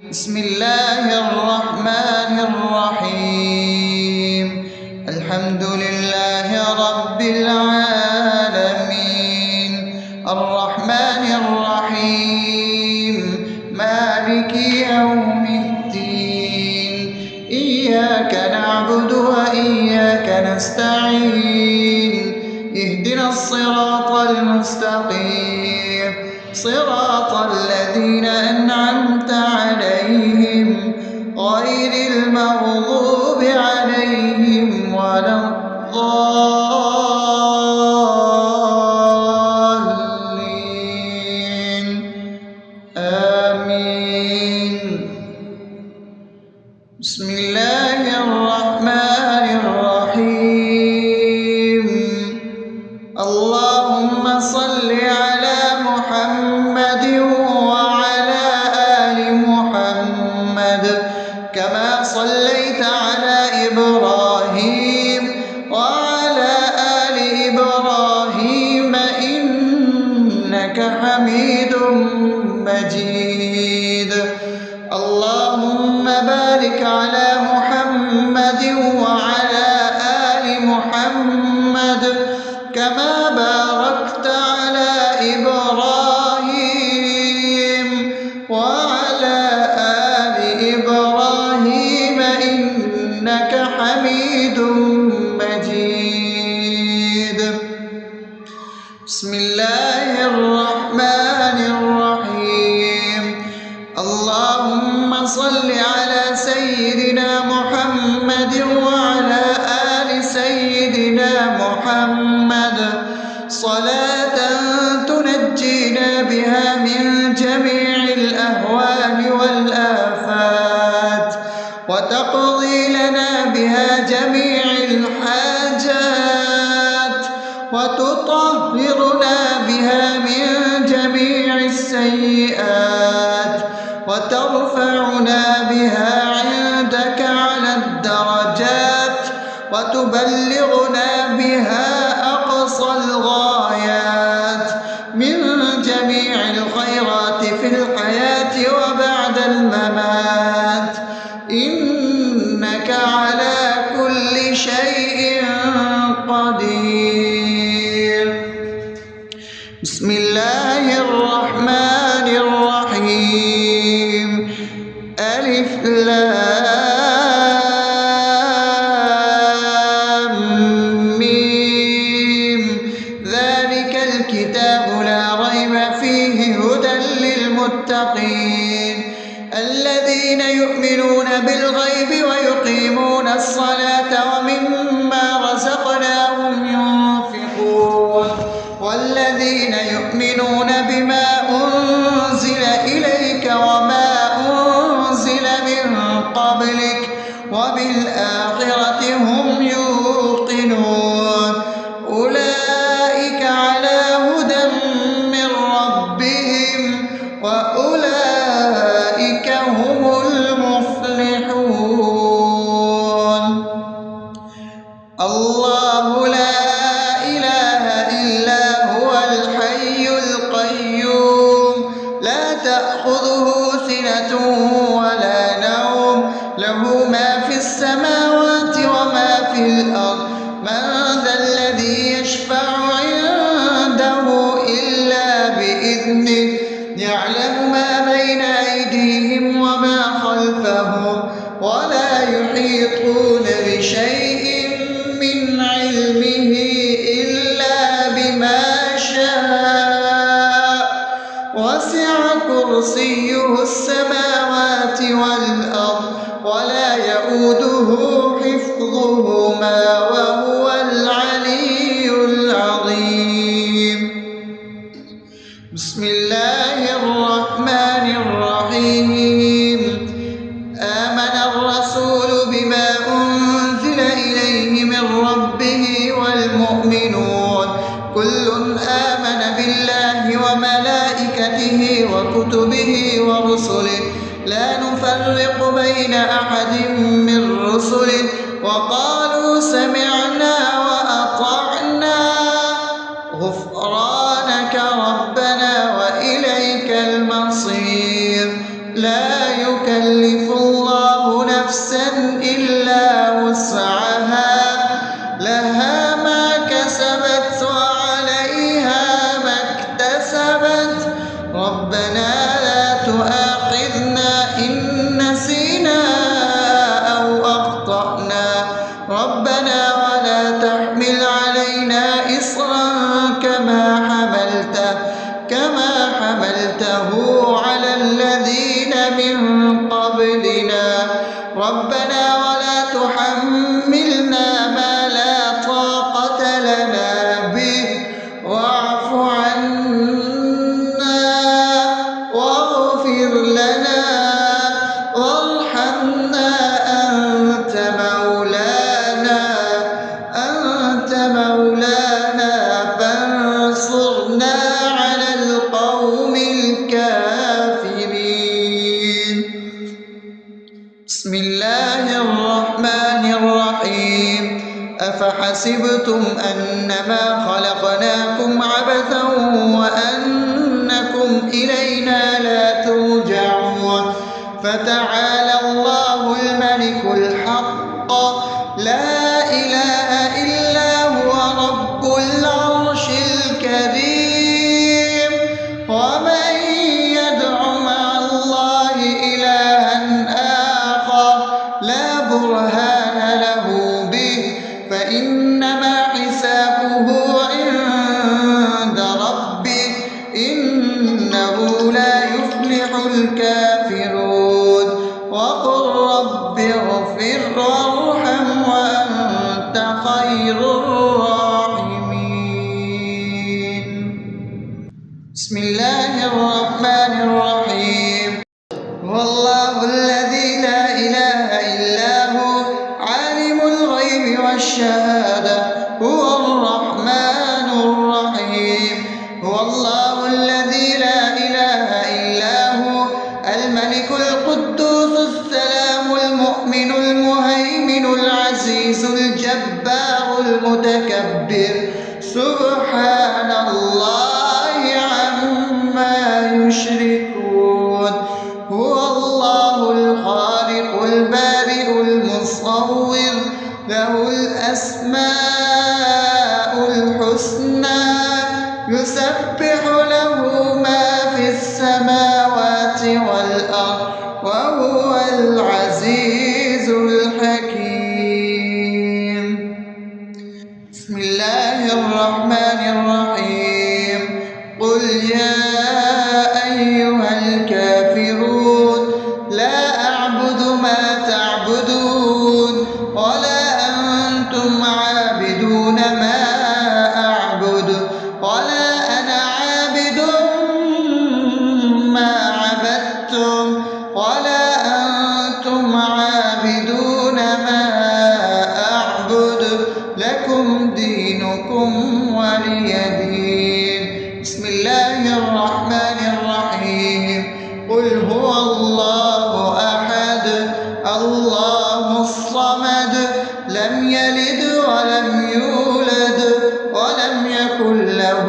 بسم الله الرحمن الرحيم. الحمد لله رب العالمين، الرحمن الرحيم، مالك يوم الدين. إياك نعبد وإياك نستعين، اهدنا الصراط المستقيم، صراط الذين أنعمت عليهم غير المغضوب عليهم ولا الضالين. آمين. بسم الله الرحمن الرحيم. اللهم صل على محمد وعلى آل محمد كما صليت على إبراهيم وعلى آل إبراهيم إنك حميد مجيد. اللهم بارك على محمد وعلى آل محمد كما باركت على إبراهيم وعلى آل إبراهيم إنك حميد مجيد. بسم الله الرحمن الرحيم. اللهم صل على سيدنا محمد وعلى آل سيدنا محمد صلاة تنجينا بها من جميع الأهوال والآفات، وتقضي لنا بها جميع الحاجات، وتطهرنا بها من جميع السيئات، وترفعنا بها عندك على الدرجات، وتبلغنا بها أقصى الغايات من جميع الخيرات في الحياة وبعد الممات، إنك على كل شيء قدير. بسم الله الرحمن الرحيم. ألف لام ميم. ذلك الكتاب لا ريب فيه هدى للمتقين الذين يؤمنون بالغيب ويقيمون الصلاة ومما رزقناهم ينفقون والذين يؤمنون بما أنزل إليك وما أنزل من قبلك وبالآخرة هم يوقنون أولئك على هدى من ربهم وأولئك هم المفلحون. الله لا إله إلا هو الحي القيوم لا تأخذه سنة ولا نوم له ما في السماوات وما في الأرض من ذا الذي يشفع عنده إلا بإذنه يعلم ما بين أيديهم وما خلفهم ولا يحيطون بشيء من علمه إلا بما شاء وسع كرسيه السماوات والأرض ولا يؤوده حفظهما وهو العلي العظيم. بسم الله الرحمن الرحيم. آمن الرسول بما أنزل إليه من ربه والمؤمنون كل آمن بالله وملائكته وكتبه ورسله لا نفرق بين أحد من رسله وقالوا سمعنا وأطعنا غفرانك ربنا وإليك المصير. لا يكلف يكلف الله نفسا إلا وسعها لها ما كسبت وعليها ما اكتسبت ربنا لا تؤاخذنا إن نسينا أو أخطأنا ربنا ولا تحمل علينا إصرا كما حملته على الذين من قبلنا ربنا ولا تحملنا ما لا طاقة لنا به واعف عنا واغفر لنا وارحمنا أنت مولانا فانصرنا على القوم الكافرين. بسم الله الرحمن الرحيم أفحسبتم أنما خلقناكم عبثا وأنكم إلينا لا ترجعون فتعالى الله الملك الحق لا إله إلا هو رب العرش الكريم ومن يدع مع الله إلها آخر لا برهان له به فإنما حسابه عند ربه إنه لا يفلح الكافرون وقل رب اغفر وارحم وأنت خير الراحمين. بسم الله الرحمن الرحيم هو الله الذي لا إله إلا هو عالم الغيب والشهادة هو الرحمن الرحيم هو الله الذي لا إله إلا هو الملك القدوس السلام المؤمن المهيمن العزيز الجبار المتكبر سبحان الله عما يشركون هو الله الخالق البارئ المصور له الأسماء الحسنى يسبح له ما في السماوات والأرض وهو العزيز الحكيم. بسم الله الرحمن الرحيم قل يا أيها الكافرون لا أعبد ما تعبدون ولا أنتم عابدون ما أعبد ولا أنا عابد ما عبدتم ولا أنتم عابدون ما أعبد لكم دينكم ولي دين. بسم الله الرحمن الرحيم قل هو الله أحد الله الصمد لم يلد ولم يولد ولم يكن له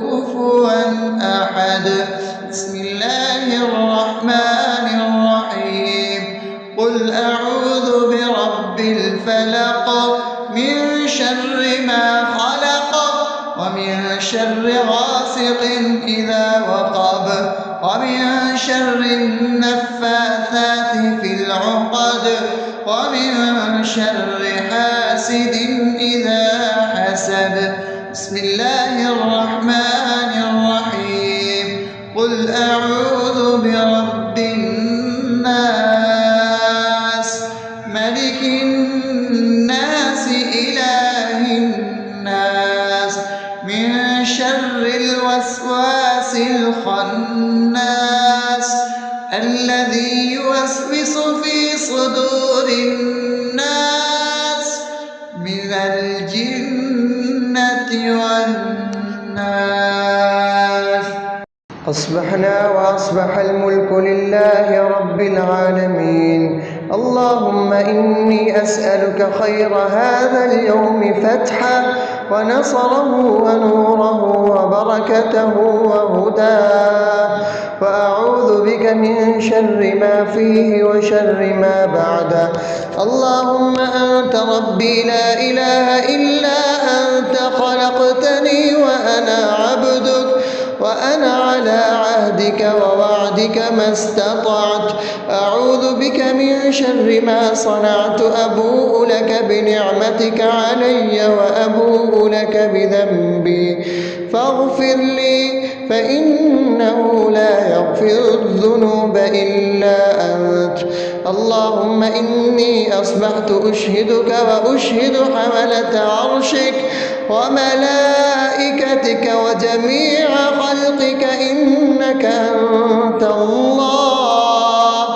كفوا أحد. بسم الله الرحمن الرحيم قل أعوذ برب الفلق من شر ما خلق ومن شر غاسق إذا وقب ومن شر النفاثات في العقد ومن شر حاسد إذا حسد. بسم الله الرحمن الرحيم قل أعوذ برب الناس ملك الناس إله الناس من شر الوسواس الخناس الذي يوسوس في صدور الناس من الجنة والناس. أصبحنا وأصبح الملك لله رب العالمين اللهم إني أسألك خير هذا اليوم فتحه ونصره ونوره وبركته وهداه، وأعوذ بك من شر ما فيه وشر ما بعده. اللهم أنت ربي لا إله إلا أنت، خلقتني وأنا عبدك، وأنا على عهدك ووعدك ما استطعت. أعوذ بك من شر ما صنعت، أبوء لك بنعمتك علي وأبوء لك بذنبي، فاغفر لي فإنه لا يغفر الذنوب إلا أنت. اللهم إني أصبحت أشهدك وأشهد حملة عرشك وملائكتك وجميع خلقك إنك أنت الله،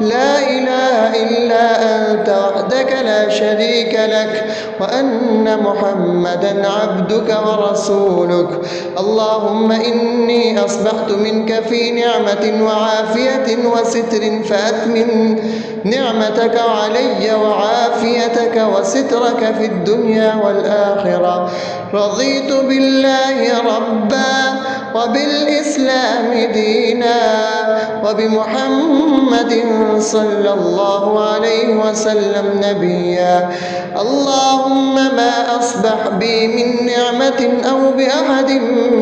لا إله إلا أنت وحدك لا شريك لك، وأن محمدا عبدك ورسولك. اللهم إني أصبحت منك في نعمة وعافية وستر، فأتمم نعمتك علي وعافيتك وسترك في الدنيا والآخرة. رضيت بالله ربا وبالإسلام دينا وبمحمد صلى الله عليه وسلم نبيا. اللهم ما أصبح بي من نعمة أو بأحد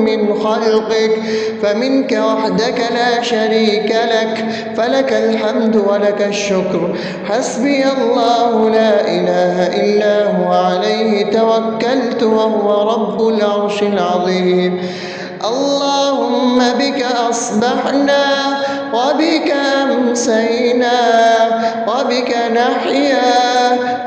من خلقك فمنك وحدك لا شريك لك، فلك الحمد ولك الشكر. حسبي الله لا إله إلا هو، عليه توكلت وهو رب العرش العظيم. اللهم بك أصبحنا وبك أمسينا وبك نحيا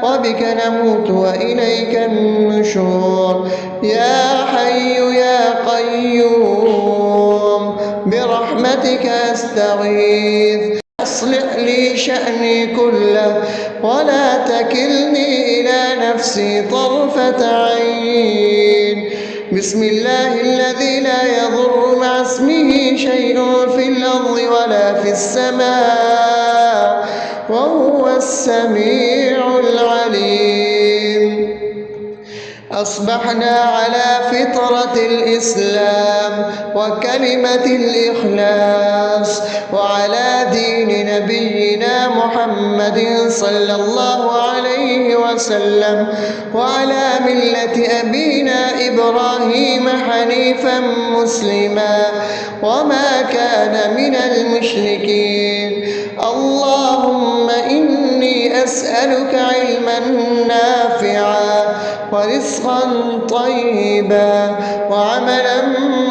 وبك نموت وإليك النشور. يا حي يا قيوم برحمتك أستغيث، أصلح لي شأني كله ولا تكلني إلى نفسي طرفة عين. بسم الله الذي لا يضر مع اسمه شيء في الأرض ولا في السماء وهو السميع العليم. أصبحنا على فطرة الإسلام وكلمة الإخلاص وعلى دين نبينا محمد صلى الله عليه وسلم وعلى ملة أبينا إبراهيم حنيفا مسلما وما كان من المشركين. اللهم إني أسألك علما نافعا ورزقا طيبا وعملا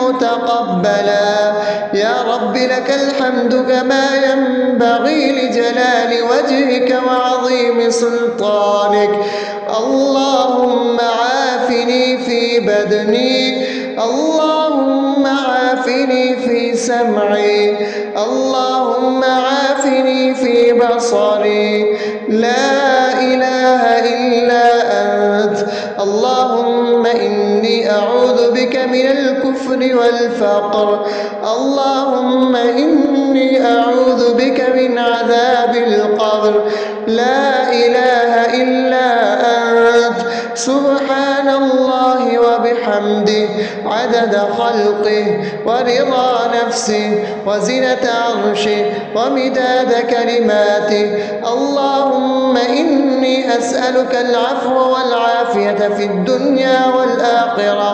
متقبلا. يا رب لك الحمد كما ينبغي لجلال وجهك وعظيم سلطانك. اللهم عافني في بدني، اللهم عافني في سمعي، اللهم عافني في بصري. لا إله إلا أنت. اللهم إني أعوذ بك من الكفر والفقر. اللهم إني أعوذ بك من عذاب القبر. لا إله إلا أنت. سبحان الله وبحمده عدد خلقه ورضا نفسه وزنة عرشه ومداد كلماته. اللهم إني أسألك العفو والعافية في الدنيا والآخرة.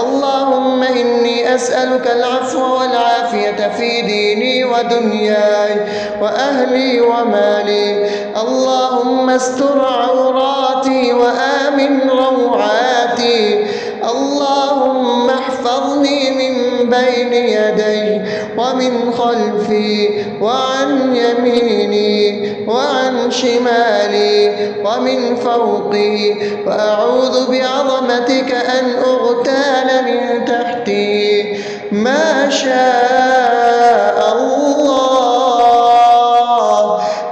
اللهم إني أسألك العفو والعافية في ديني ودنياي وأهلي ومالي. اللهم استر عوراتي وآمن روعاتي. اللهم احفظني من بين يدي ومن خلفي وعن يميني وعن شمالي ومن فوقي، وأعوذ بعظمتك أن أغتال من تحتي. ما شاء الله،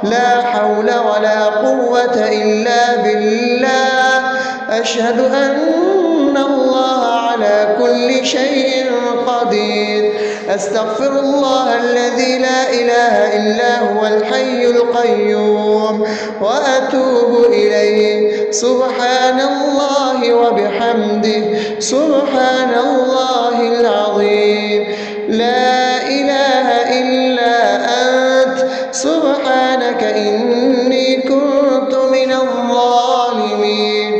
لا حول ولا قوة إلا بالله. أشهد أن الله على على كل شيء قدير. أستغفر الله الذي لا إله إلا هو الحي القيوم وأتوب إليه. سبحان الله وبحمده سبحان الله العظيم. لا إله إلا أنت سبحانك إني كنت من الظالمين.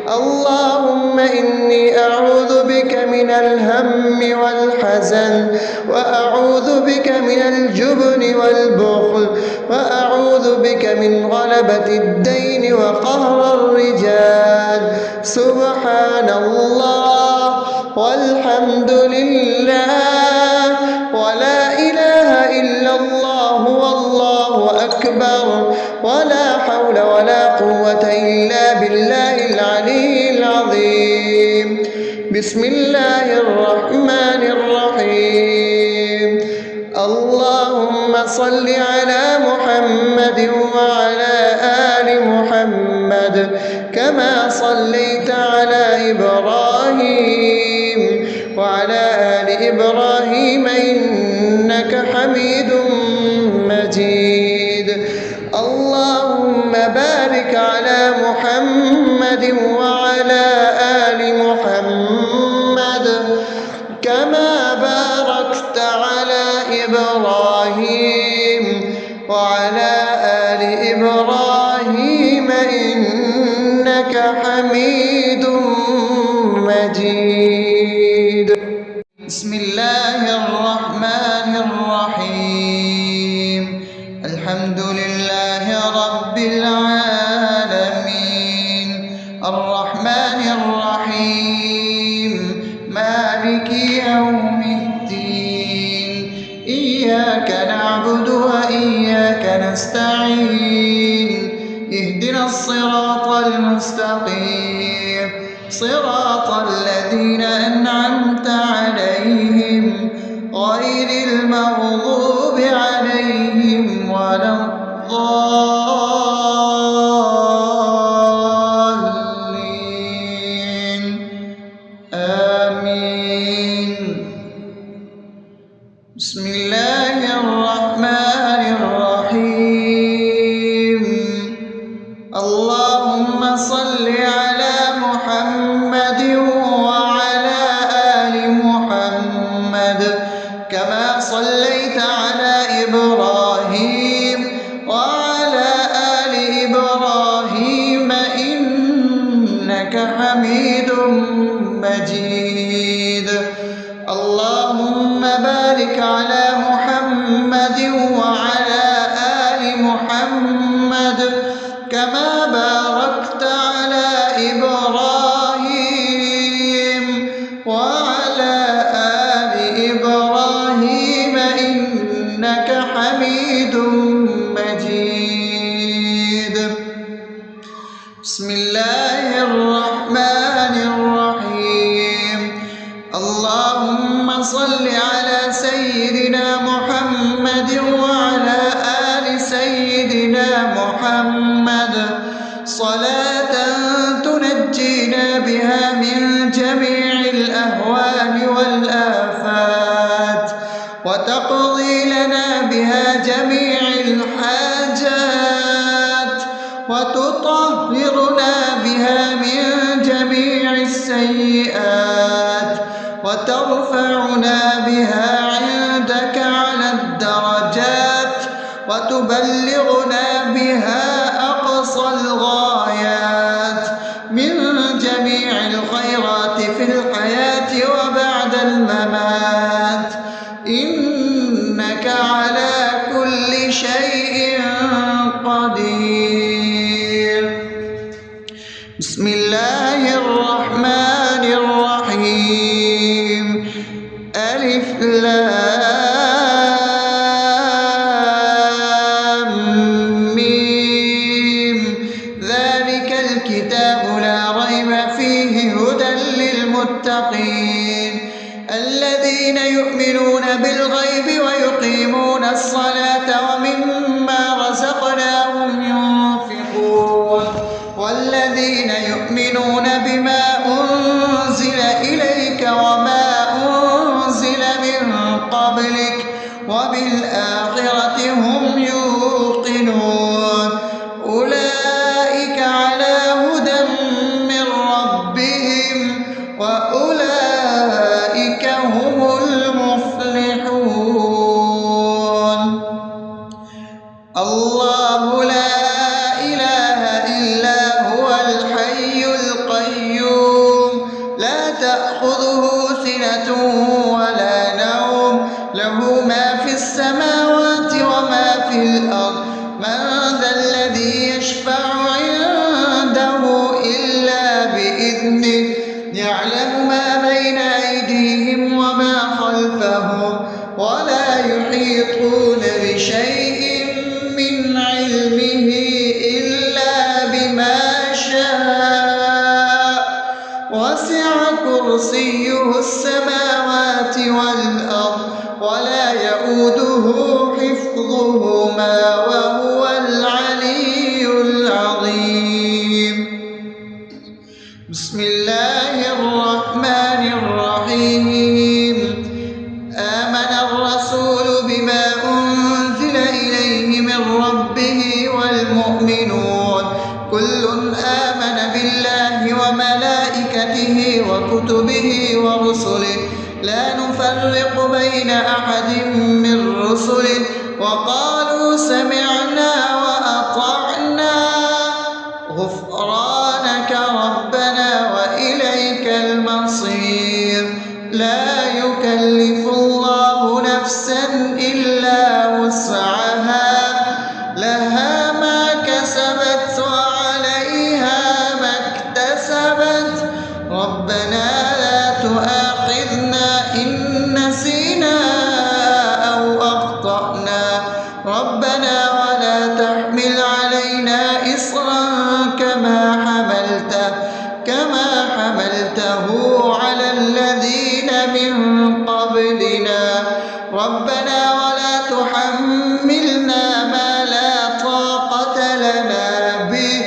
اللهم إني أعوذ بك من الهم والحزن، وأعوذ بك من الجبن والبخل، وأعوذ بك من غلبة الدين وقهر الرجال. سبحان الله والحمد لله ولا إله إلا الله والله أكبر ولا حول ولا قوة إلا بالله العلي العظيم. بسم الله الرحمن الرحيم. اللهم صل على محمد وعلى آل محمد كما صليت على إبراهيم وعلى آل إبراهيم إنك حميد مجيد. اللهم بارك على محمد وعلى آل محمد كما باركت على إبراهيم وعلى آل إبراهيم إنك حميد مجيد. بسم الله الرحمن الرحيم. الحمد لله رب العالمين الرحمن الرحيم مالك يوم الدين. إياك نعبد وإياك نستعين. اهدنا الصراط المستقيم صراط الذين أنعمت عليهم غير المغضوب عليهم ولا الضالين. آمين. بسم الله الرحمن الرحيم. اللهم صل على محمد وعلى آل محمد كما صليت على إبراهيم وعلى آل إبراهيم إنك حميد مجيد. اللهم بارك على محمد وعلى آل محمد كما باركت على إبراهيم وعلى آل إبراهيم إنك حميد مجيد. بسم الله الرحمن الرحيم. اللهم صل على سيدنا محمد وعلى آل سيدنا محمد صلاة تنجينا بها من جميع الأهوال والآفات وتقضي لنا بها جميع الحاجات وتطهرنا بها من جميع السيئات وترفعنا بها عندك على الدرجات وتبلغنا بها أقصى الغايات من جميع الخيرات في الحياة وبعد الممات إنك على كل شيء قدير. بسم الله الرحمن الرحيم. ألف لام ميم. ذلك الكتاب لا ريب فيه هدى للمتقين الذين يؤمنون بالغيب ويقيمون الصلاة ومما رزقناهم ينفقون والذين يؤمنون يشفع عنده إلا بإذنه يعلم ما بين أيديهم وما خلفهم ولا يحيطون بشيء من علمه إلا بما شاء وسع كرسيه السماوات والأرض ولا يئوده حفظهما وهو العلي العظيم. بسم الله الرحمن الرحيم. آمن الرسول بما أنزل إليه من ربه والمؤمنون كل آمن بالله وملائكته وكتبه ورسله لا نفرق بين أحد من رسله وقالوا سمعنا وأطعنا غفرانك ربنا وإليك المصير. لا يكلف الله نفسا إلا وسعها لها ما كسبت وعليها ما اكتسبت ربنا لا تؤاخذنا إن نسينا أو أخطأنا ربنا ولا تحمل علينا إصرا كما حملته على الذين من قبلنا ربنا ولا تحملنا ما لا طاقة لنا به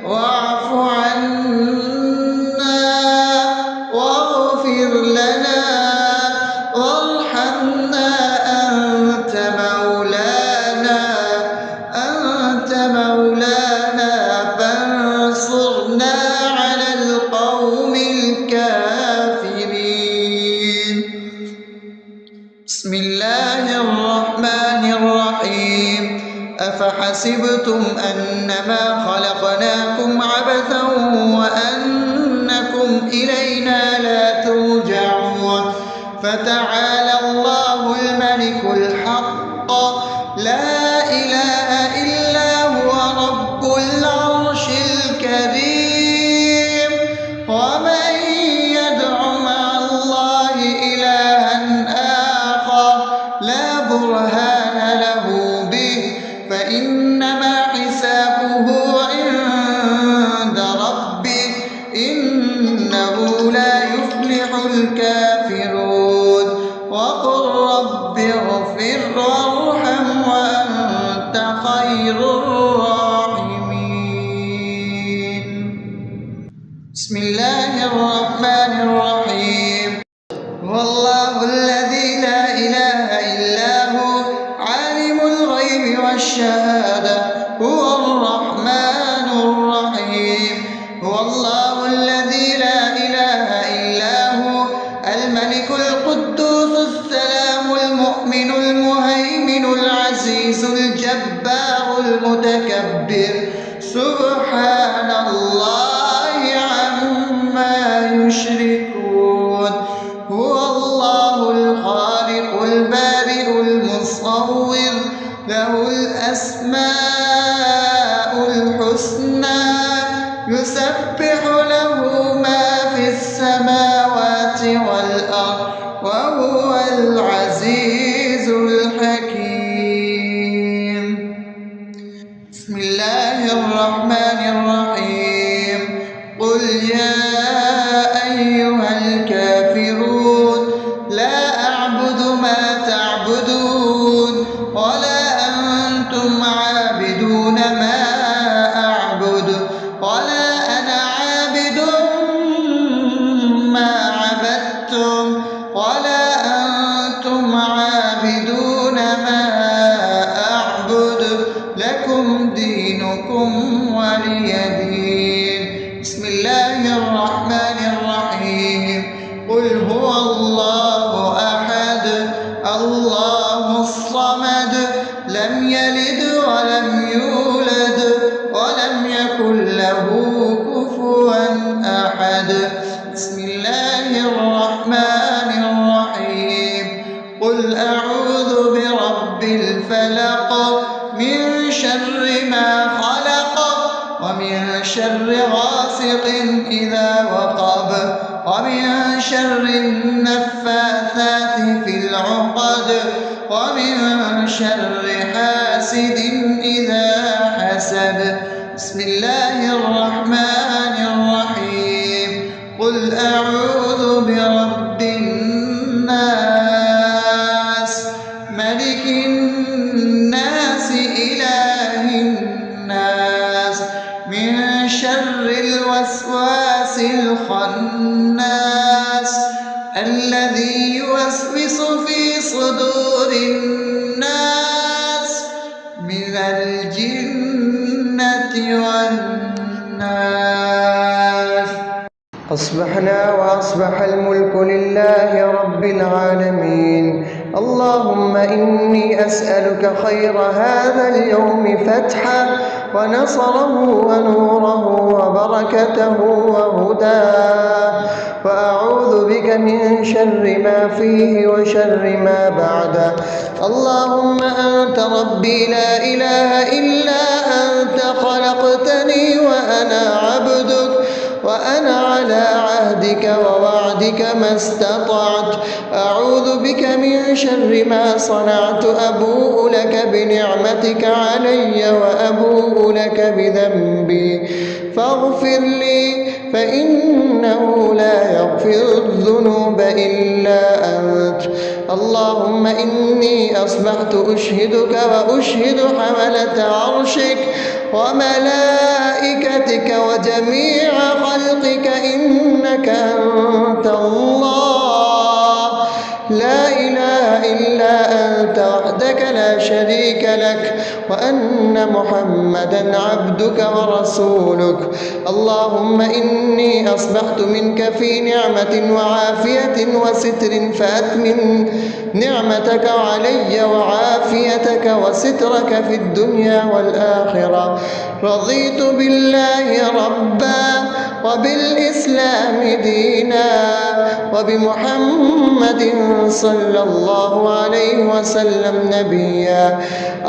واعف عنا واغفر لنا وارحمنا أنت مولانا فانصرنا على القوم الكافرين. بسم الله الرحمن الرحيم. أفحسبتم أنما خلقناكم عبثا وأنكم إلينا لا ترجعون فتعالى الله الملك الحق لا إله إلا هو رب العرش الكريم. ومن يدع مع الله إلها آخر لا برهان له به فإنما حسابه عند ربه إنه لا يفلح الكافرون. وقل رب اغفر وارحم وأنت خير الراحمين. بسم الله الرحمن الرحيم. هو الله الذي لا إله إلا هو عالم الغيب والشهادة هو الرحمن الرحيم. هو الله الذي لا إله إلا هو الملك القدوس السلام المؤمن المهيمن العزيز الجبار المتكبر سبحان الله عما يشركون. هو الله الخالق البارئ المصور له الأسماء الحسنى يسبح له ما في السماوات والأرض وهو العزيز الحكيم. بسم الله الرحمن الرحيم. قل يا أيها الكافرون لا أعبد ما تعبدون ولا أنتم عابدون ما أعبد ولا أنا عابد ما عبدتم ولا أنتم عابدون ما أعبد لكم دينكم ولي دين. بسم الله الرحمن الرحيم. قل هو الله أحد الله الصمد لم يلد ولم يولد ولم يكن له كفوا أحد. بسم الله الرحمن الرحيم. قل أعوذ برب الفلق من شر ما خلق ومن شر غاسق إذا وقب ومن شر النفاثات في العقد ومن شر حاسد إذا حسد. بسم الله الرحمن الرحيم. قل أعوذ برب الناس ملك الناس إله الناس من شر الوسواس الخناس الذي يوسوس في صدور الناس من الجنة والناس. أصبحنا وأصبح الملك لله رب العالمين. اللهم إني أسألك خير هذا اليوم فتحه ونصره ونوره وبركته وهداه، وأعوذ بك من شر ما فيه وشر ما بعده. اللهم أنت ربي لا إله إلا أنت، خلقتني وأنا عبدك وأنا على عهدك ووعدك ما استطعت. أعوذ بك من شر ما صنعت، أبوء لك بنعمتك علي وأبوء لك بذنبي فاغفر لي، فإنه لا يغفر الذنوب إلا أنت. اللهم إني أصبحت أشهدك وأشهد حملة عرشك وملائكتك وجميع خلقك إنك أنت الله لا إله إلا أنت وحدك لا شريك لك، وأن محمدا عبدك ورسولك. اللهم إني أصبحت منك في نعمة وعافية وستر، فأتمم نعمتك علي وعافيتك وسترك في الدنيا والآخرة. رضيت بالله ربا وبالإسلام دينا وبمحمد صلى الله عليه وسلم نبيا.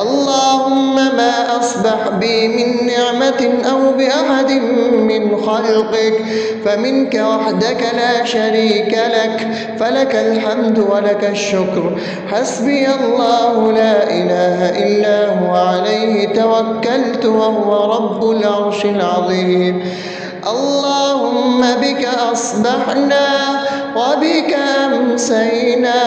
اللهم ما أصبح بي من نعمة أو بأحد من خلقك فمنك وحدك لا شريك لك، فلك الحمد ولك الشكر. حسبي الله لا إله إلا هو عليه توكلت وهو رب العرش العظيم. اللهم بك أصبحنا وبك أمسينا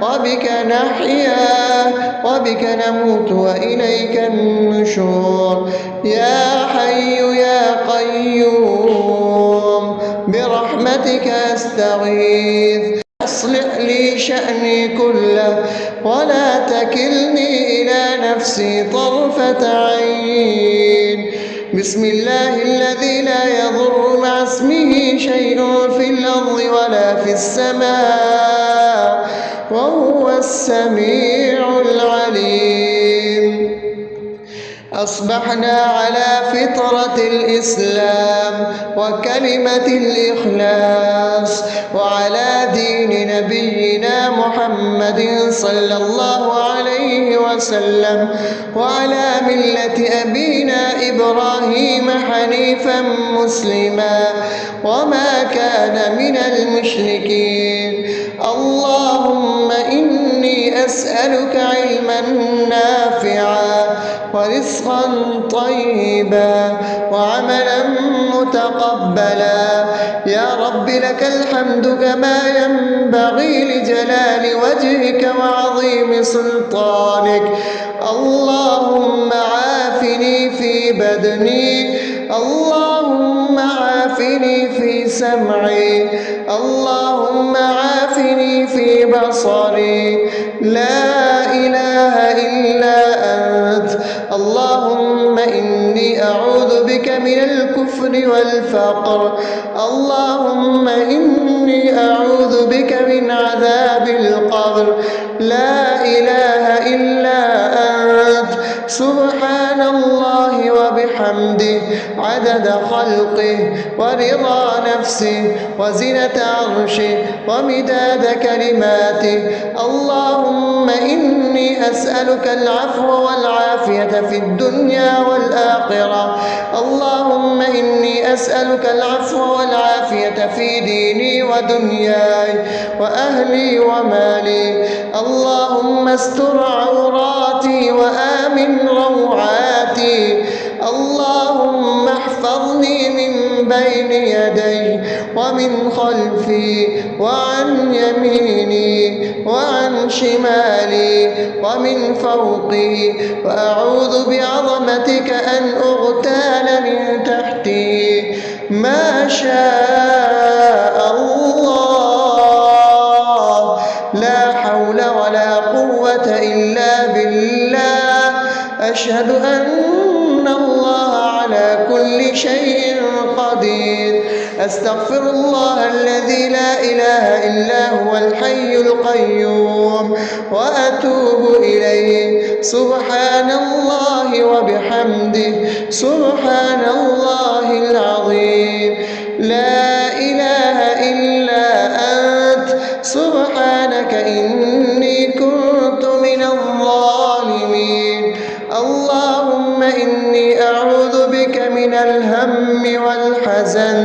وبك نحيا وبك نموت وإليك النشور. يا حي يا قيوم برحمتك أستغيث، أصلح لي شأني كله ولا تكلني إلى نفسي طرفة عين. بسم الله الذي لا يضر مع اسمه شيء في الأرض ولا في السماء وهو السميع العليم. أصبحنا على فطرة الإسلام وكلمة الإخلاص وعلى دين نبينا محمد صلى الله عليه وسلم وعلى ملة أبينا إبراهيم حنيفا مسلما وما كان من المشركين. اللهم إني أسألك علما نافعا ورزقا طيبا وعملا متقبلا. يا رب لك الحمد كما ينبغي لجلال وجهك وعظيم سلطانك. اللهم عافني في بدني، اللهم عافني في سمعي، اللهم عافني في بصري. لا إله إلا أنت. اللهم إني أعوذ بك من الكفر والفقر. اللهم إني أعوذ بك من عذاب القبر. لا إله إلا أنت. سبحان الله وبحمده عدد خلقه ورضا نفسه وزنة عرشه ومداد كلماته. اللهم إني أسألك العفو والعافية في الدنيا والآخرة. اللهم أسألك العفو والعافية في ديني ودنياي وأهلي ومالي. اللهم استر عوراتي وآمن روعاتي. اللهم احفظني من بين يدي ومن خلفي وعن يميني وعن شمالي ومن فوقي، وأعوذ بعظمتك أن أغتال من تحتي. ما شاء الله، لا حول ولا قوة إلا بالله. أشهد أن الله على كل شيء قدير. أستغفر الله الذي لا إله إلا هو الحي القيوم وأتوب إليه. سبحان الله وبحمده، سبحان الله العظيم. لا إله إلا أنت، سبحانك إني كنت من الظالمين. اللهم إني أعوذ بك من الهم والحزن،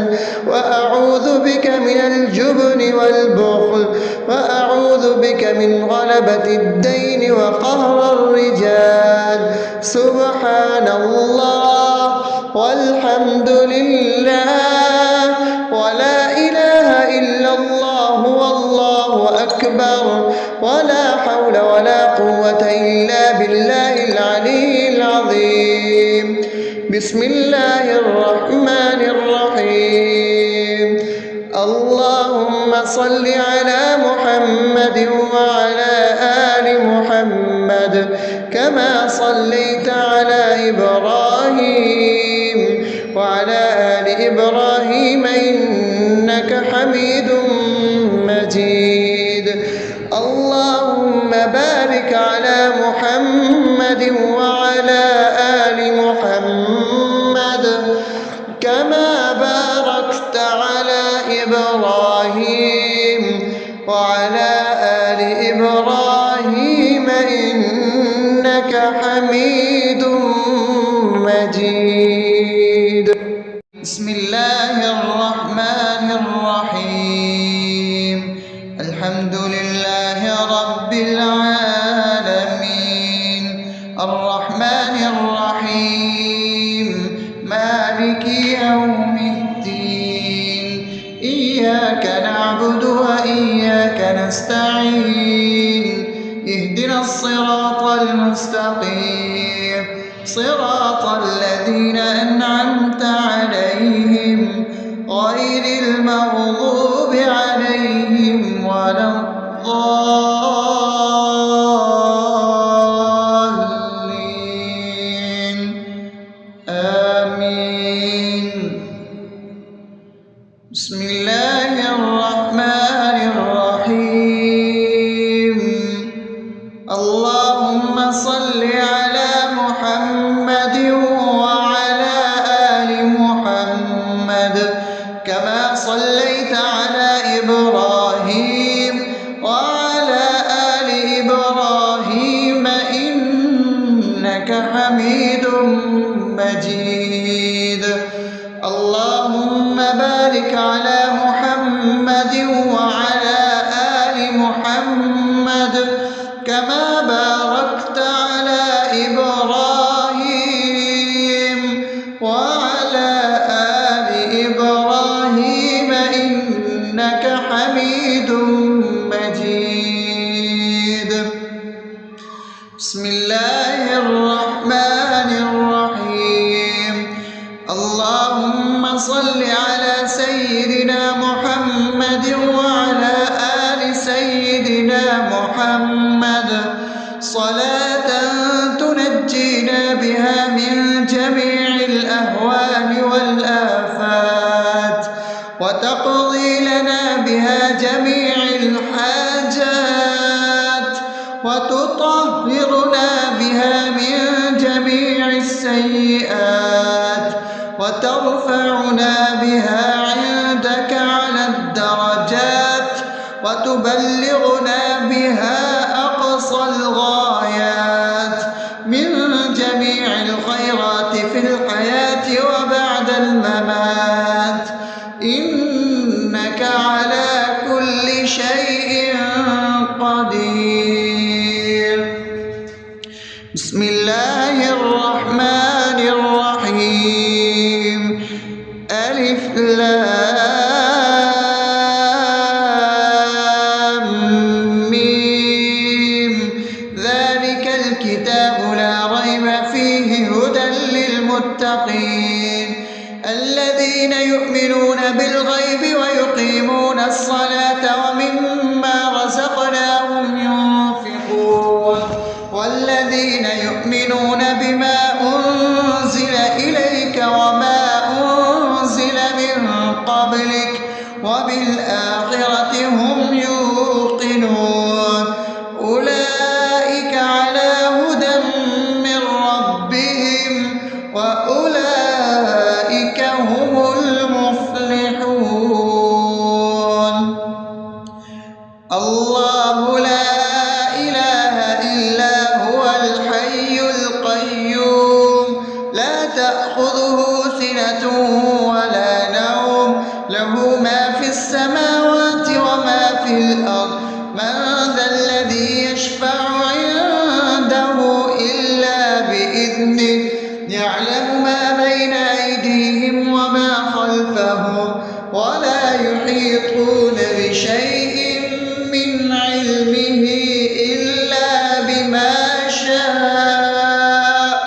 وأعوذ بك من الجبن والبخل، وأعوذ بك من غلبة الدين وقهر الرجال. سبحان الله والحمد لله ولا إله إلا الله والله أكبر، ولا حول ولا قوة إلا بالله العلي العظيم. بسم الله الرحمن الرحيم. اللهم صل على محمد وعلى آل محمد كما صليت على إبراهيم وعلى آل إبراهيم إنك حميد مجيد. اللهم بارك على محمد وعلى آل محمد كما باركت على إبراهيم وعلى آل إبراهيم إنك حميد مجيد. بسم الله الرحمن الرحيم. الحمد لله رب العالمين، الرحمن الرحيم، مالك يوم الدين. إياك نعبد وإياك نستعين. اهدنا الصراط المستقيم، صراط الذين أنعمت عليهم غير المغضوب عليهم ولا الضالين. آمين. بسم الله الرحمن الرحيم. اللهم صل على محمد وعلى آل محمد كما صليت على إبراهيم وعلى آل إبراهيم إنك حميد مجيد. اللهم بارك على محمد وعلى آل محمد كما باركت على إبراهيم وعلى آل إبراهيم إنك حميد مجيد. بسم الله الرحمن الرحيم. اللهم صل على سيدنا محمد وعلى آل سيدنا محمد صلاة تنجينا بها من جميع الأهوال والآفات، وتقضي لنا بها جميع الحاجات، وتطهرنا بها من جميع السيئات، وترفعنا بها عندك على الدرجات، وتبلغنا بها أقصى الغايات من جميع الخيرات في الحياة وبعد الممات. لام ميم ذلك الكتاب لا ريب فيه هدى للمتقين الذين يؤمنون بالغيب ويقيمون الصلاة ومما رزقناهم ينفقون والذين يؤمنون بما أنزل إليك وما أنزل من قبلك وبالآخرة هم يوقنون أولئك على هدى من ربهم وأولئك هم المفلحون الله لا إله إلا هو الحي القيوم لا تأخذه سنة ولا نوم له ما في السماوات وما في الأرض من ذا الذي يشفع عنده إلا بإذنه يعلم ما بين أيديهم وما خلفهم ولا يحيطون بشيء من علمه إلا بما شاء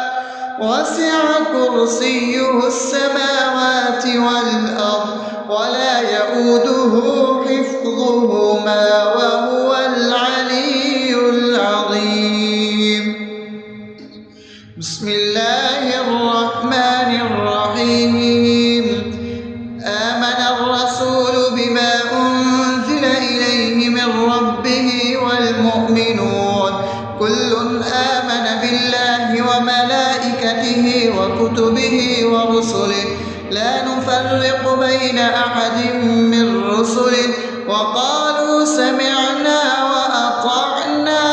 وسع كرسيه السماوات والأرض ولا يؤوده حفظهما وهو العلي العظيم بسم الله الرحمن الرحيم آمن الرسول بما أنزل إليه من ربه والمؤمنون كل آمن بالله وملائكته وكتبه ورسله لا نفرق بين أحد من رسله وقالوا سمعنا وأطعنا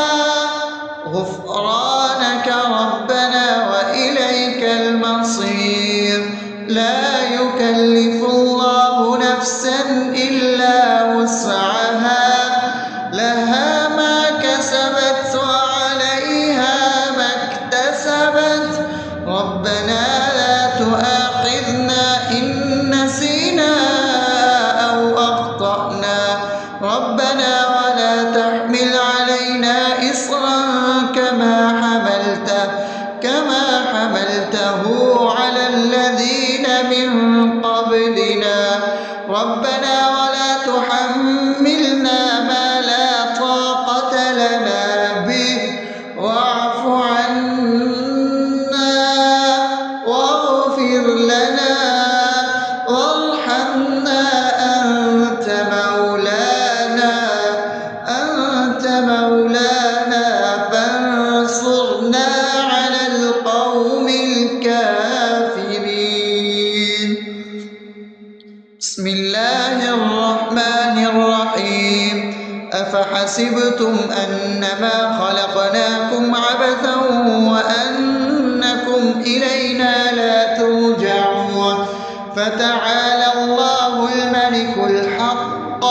غفرانك ربنا وإليك المصير لا يكلف الله نفسا إلا وسعها لها ما كسبت وعليها ما اكتسبت ربنا لا تؤاخذنا إن نسينا أو أخطأنا ربنا ولا تحمل علينا إصرا كما حملته على الذين من قبلنا ربنا ولا تحملنا ما لا طاقة لنا به واعف عنا واغفر لنا وارحمنا أنت مولانا فانصرنا على القوم الكافرين بسم الله الرحمن الرحيم أفحسبتم أنما خلقناكم عبثا وأنكم إلينا لا ترجعون فتعالى الله الملك الحق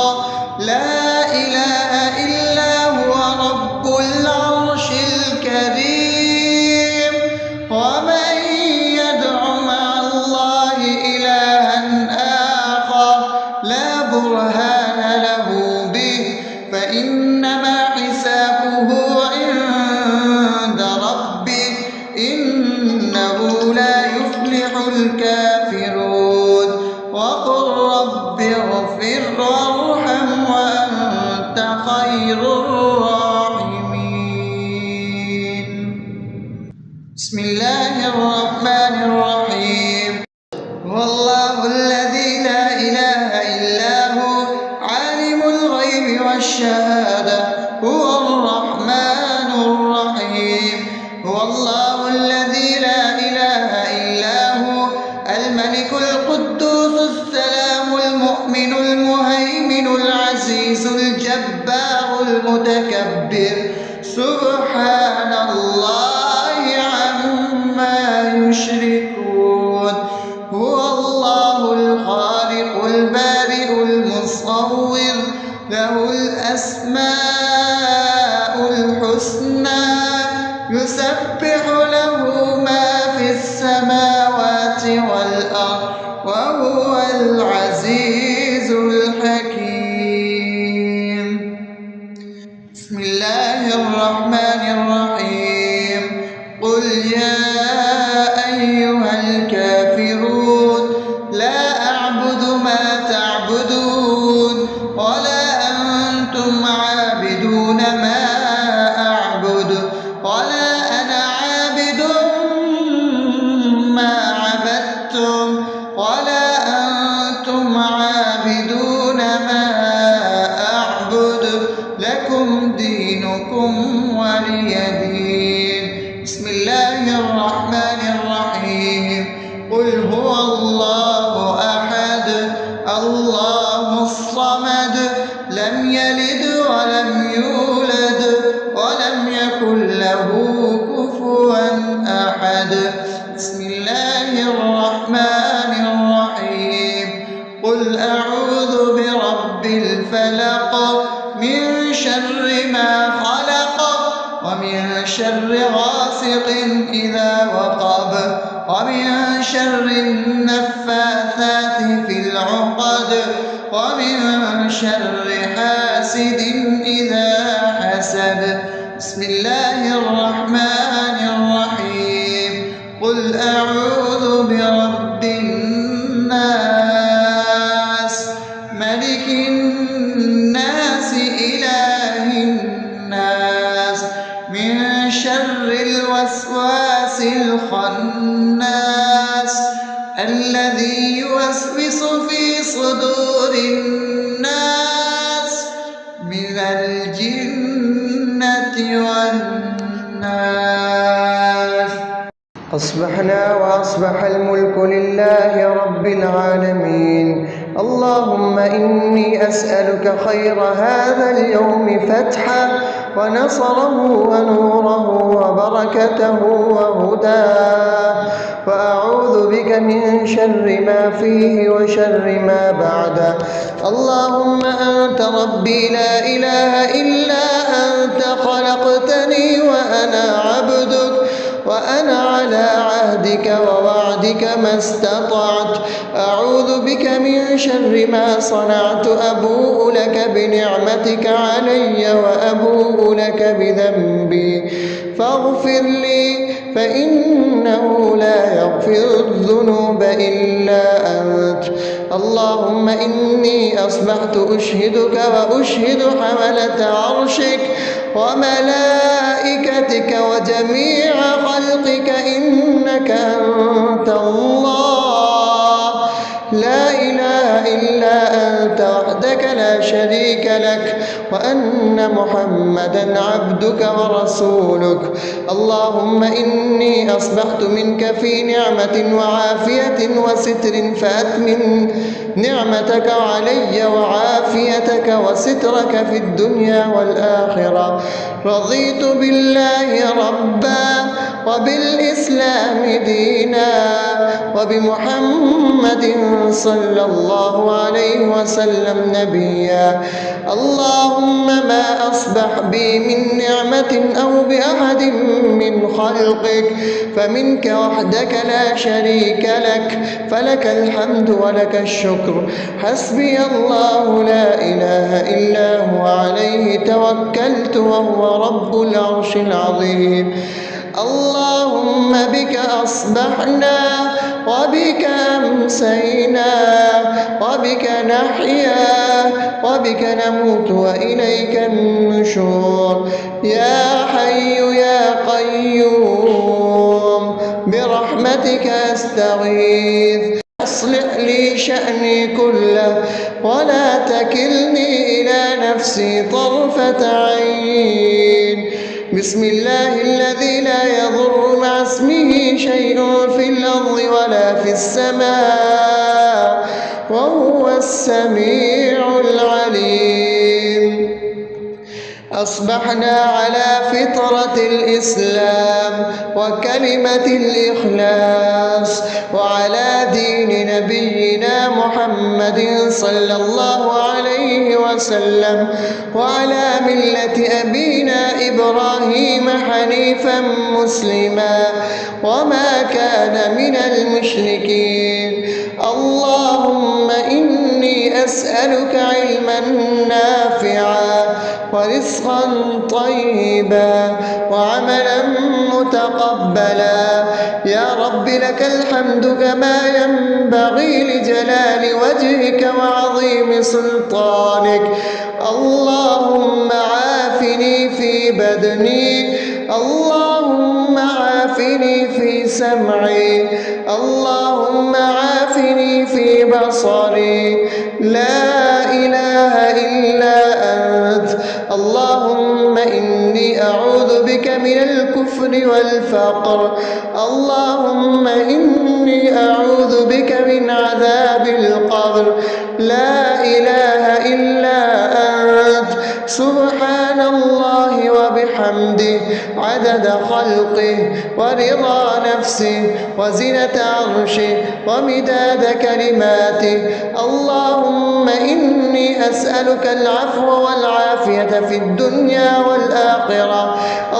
لا إله إلا هو رب العرش الكريم ومن يدع مع الله إلها آخر لا برهان له به فإنما حسابه عند ربه إنه لا يفلح الكافرون وقل رب اغفر وارحم وأنت خير الراحمين بسم الله الرحمن الرحيم هو الله الذي لا إله إلا هو عالم الغيب والشهادة هو الرحمن الرحيم هو الله الذي لا إله إلا هو الملك القدوس السلام المؤمن المهيمن العزيز الجبار المتكبر سبحان الله عما يشركون هو الله الخالق البارئ المصور له الأسماء الحسنى يسبح له ما في السماوات والأرض وهو العزيز الحكيم. بسم الله الرحمن الرحيم. قل يا أيها الكافرون لا أعبد ما تعبدون ولا أنتم عابدون ما أعبد ولا أنا عابد ما عبدتم ولا أنتم عابدون ما أعبد لكم دينكم ولي دين. بسم الله الرحمن الرحيم. قل هو الله أحد الله الصمد لم يلد ولم يولد ولم يكن له كفوا أحد. بسم الله الرحمن الرحيم. قل أعوذ برب الفلق من شر ما خلق ومن شر غاسق إذا وقب ومن شر النفاثات في العقد ومن شر حاسد إذا حسد. بسم الله الرحمن الرحيم. قل أعوذ برب الناس ملك الناس إله الناس من شر الوسواس الخناس الذي يوسوس في صدور الناس من الجنة والناس. أصبحنا وأصبح الملك لله رب العالمين. اللهم إني أسألك خير هذا اليوم فتحه ونصره ونوره وبركته وهداه، وأعوذ بك من شر ما فيه وشر ما بعده. اللهم أنت ربي لا إله إلا أنت خلقتني وأنا عبدك وأنا على عهدك ووعدك ما استطعت. أعوذ بك من شر ما صنعت. أبوء لك بنعمتك علي وأبوء لك بذنبي فاغفر لي فإنه لا يغفر الذنوب إلا أنت. اللهم إني أصبحت أشهدك وأشهد حملة عرشك وملائكتك وجميع خلقك إنك أنت الله لا إله إلا أنت وحدك لا شريك لك وأن محمدا عبدك ورسولك. اللهم إني أصبحت منك في نعمة وعافية وستر فأتمم نعمتك علي وعافيتك وسترك في الدنيا والآخرة. رضيت بالله ربا وبالإسلام دينا وبمحمد صلى الله عليه وسلم نبيا. اللهم ما أصبح بي من نعمة أو بأحد من خلقك فمنك وحدك لا شريك لك فلك الحمد ولك الشكر. حسبي الله لا إله إلا هو عليه توكلت وهو رب العرش العظيم. اللهم بك أصبحنا وبك أمسينا وبك نحيا وبك نموت وإليك النشور. يا حي يا قيوم برحمتك أستغيث. أصلح لي شأني كله ولا تكلني إلى نفسي طرفة عين. بسم الله الذي لا يضر مع اسمه شيء في الأرض ولا في السماء وهو السميع العليم. أصبحنا على فطرة الإسلام وكلمة الإخلاص وعلى دين نبينا محمد صلى الله عليه وسلم وعلى ملة أبينا إبراهيم حنيفا مسلما وما كان من المشركين. الله أسألك علما نافعا ورزقا طيبا وعملا متقبلا. يا رب لك الحمد كما ينبغي لجلال وجهك وعظيم سلطانك. اللهم عافني في بدني، اللهم عافني في سمعي، اللهم عافني في بصري. لا إله إلا أنت. اللهم إني أعوذ بك من الكفر والفقر، اللهم إني أعوذ بك من عذاب القبر. لا إله إلا أنت. سبحان الله وبحمده عدد خلقه ورضا نفسه وزنة عرشه ومداد كلماته. اللهم إني أسألك العفو والعافية في الدنيا والآخرة.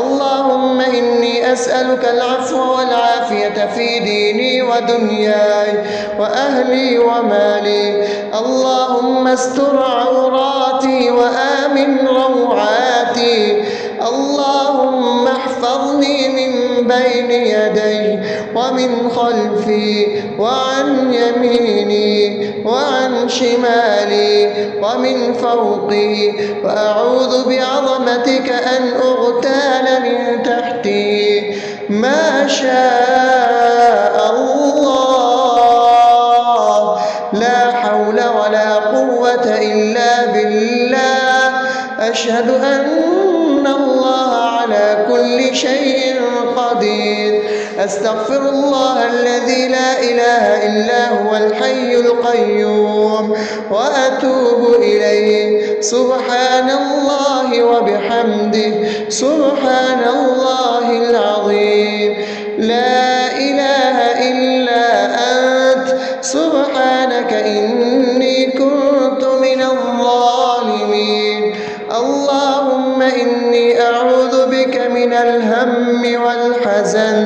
اللهم إني أسألك العفو والعافية في ديني ودنياي وأهلي ومالي. اللهم استر عوراتي وآمن روعاتي. اللهم احفظني من بين يدي ومن خلفي وعن يميني وعن شمالي ومن فوقي، وأعوذ بعظمتك أن أغتال من تحتي. ما شاء الله، لا حول ولا قوة إلا بالله. أشهد أن الله على كل شيء قدير. أستغفر الله الذي لا إله إلا هو الحي القيوم وأتوب إليه. سبحان الله وبحمده سبحان الله العظيم. لا إله إلا أنت. سبحانك إني كنت من الظالمين. اللهم إني أعوذ بك من الهم والحزن،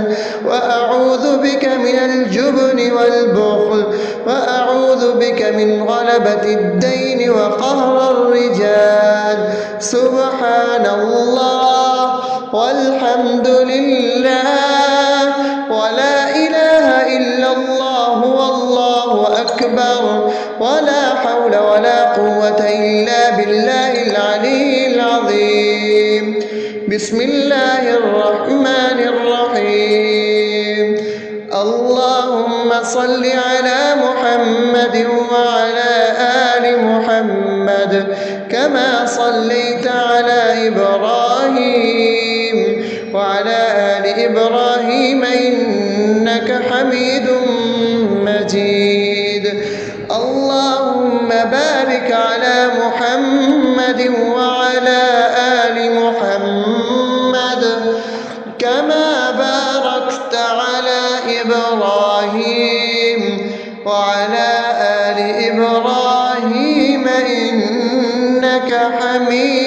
وأعوذ بك من الجبن والبخل، وأعوذ بك من غلبة الدين وقهر الرجال. سبحان الله والحمد لله ولا إله إلا الله والله أكبر، ولا حول ولا قوة إلا بالله العلي العظيم. بسم الله الرحمن الرحيم. اللهم صل على محمد وعلى آل محمد كما صليت على إبراهيم وعلى آل إبراهيم إنك حميد مجيد. اللهم بارك على محمد وعلى آل محمد كما باركت على إبراهيم وعلى آل إبراهيم إنك حميد